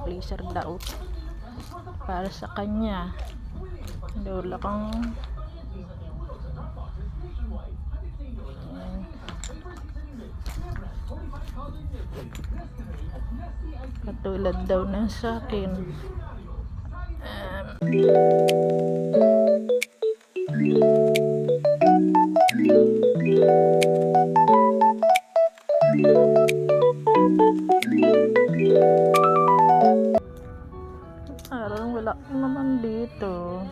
Blazer daw para sa kanya. Wala kang katulad daw na sa akin. Parang wala naman dito.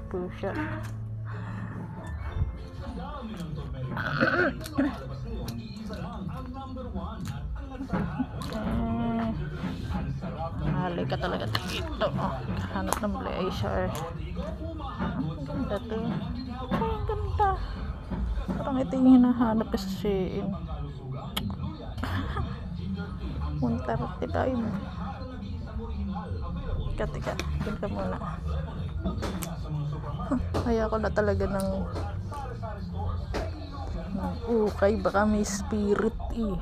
Pusha. Mahali ka talaga dito. Hanap ng blazer. Ang ganda to. Ang ganda. Parang ito yung hinahanap kasi Shein. 135. Teka. Ganito muna. Kaya ko na talaga ng ukay. Baka may spirit eh.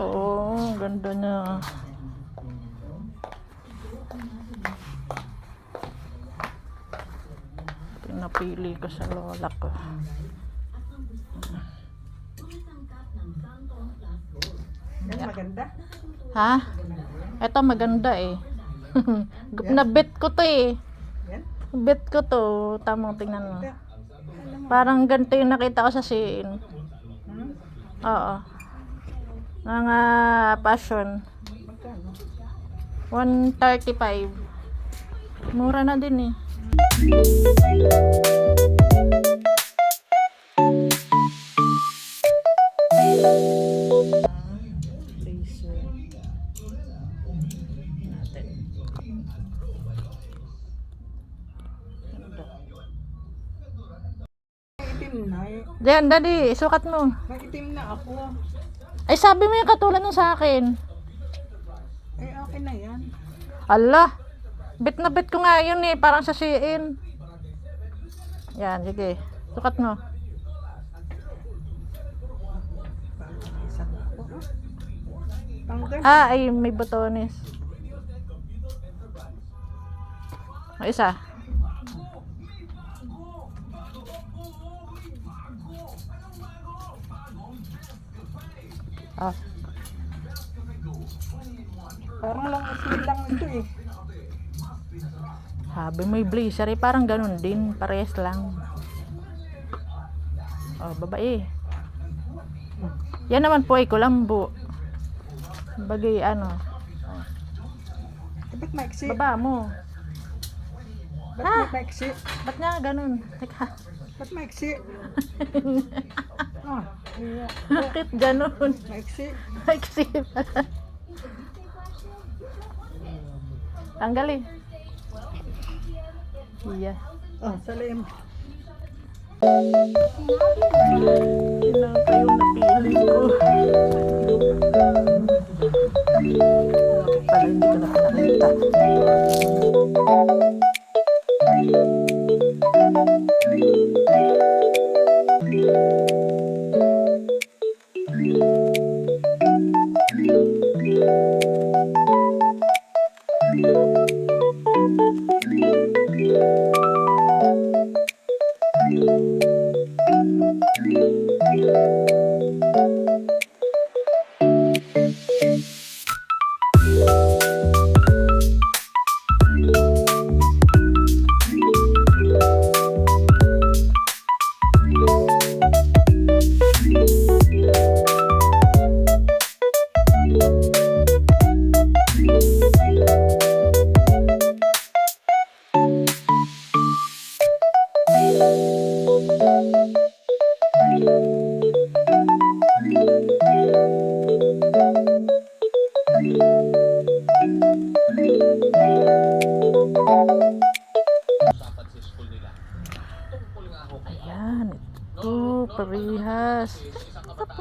Oh, ganda niya. Pinapili ko sa lola ko. Yan maganda. Ha? Ito maganda eh. Nabit ko to eh. Yan. Bet ko to. Tamang tingnan mo. Parang ganito yung nakita ko sa Shein. Oo. Mga passion. Magkano? 135. Mura na din eh. Blazer natin. Itim na eh. Diyan, daddy, sukat mo. Maitim na ako. Ay, sabi mo yung katulad ng sa akin. Eh, okay na yan. Allah, bit na bit ko nga yun eh, parang sa Shein. Yan, sige. Sukat mo. Isang ako. Tanggal. Ay, may botones. O, isa. Ah. Parang lang asin lang ito eh. Sabi mo yung blazer eh, parang ganun din. Parehas lang. Oh, babae. Yan naman po ay kulambo. Bagay ano. Eh, ba't maiksi? Baba mo. Ba't maiksi? Ba't nga ganun? Teka. Ba't maiksi? Ah, iya. Bakit ganun? Maiksi. Maiksi pala. Tanggalin. Iya. Oh, salim. Ilang kayong napili ko. Bakit pala hindi ko nakakita?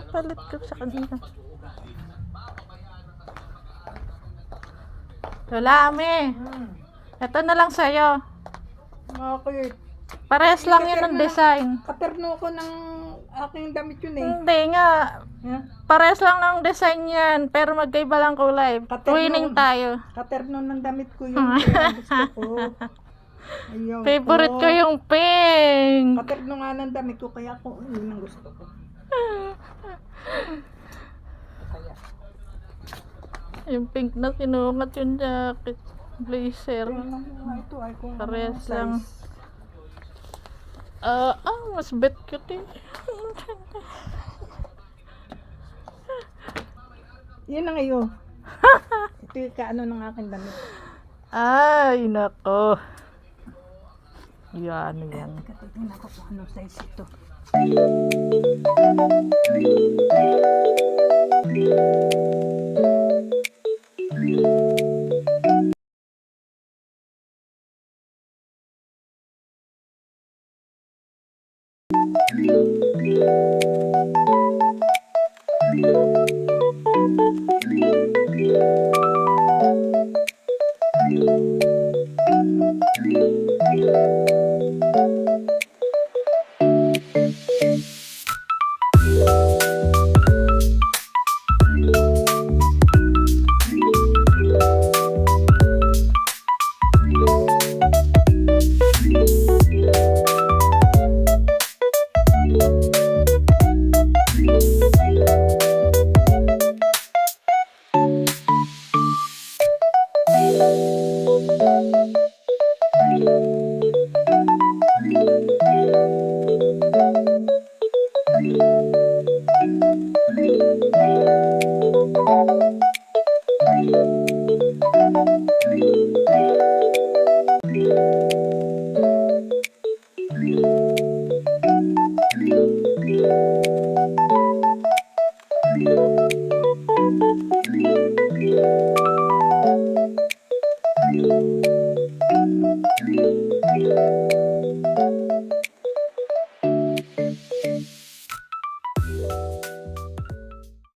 Palit ko sa kanila. Lola, ame. Ito na lang sa'yo. Okay. Parehas lang yun ng design. Katerno ko ng aking damit yun eh. Hindi nga. Yeah. Parehas lang ng design yan. Pero magkaiba lang kulay. Twinning tayo. Katerno ng damit ko yun. Kaya gusto ko. Ayaw Favorite ko. ko yung pink. Katerno nga ng damit ko. Kaya ako, yun ang gusto ko. Kaya. Yung pink na sinukat yung jacket. Blazer. Kaya lang nga ito ay kung Parehas anong lang. size. Mas bet cute eh. Yun ang iyo. Ito yung kaano ng aking damit. Ay, nako. Yan, yan. Katitingnan ko kung anong size ito.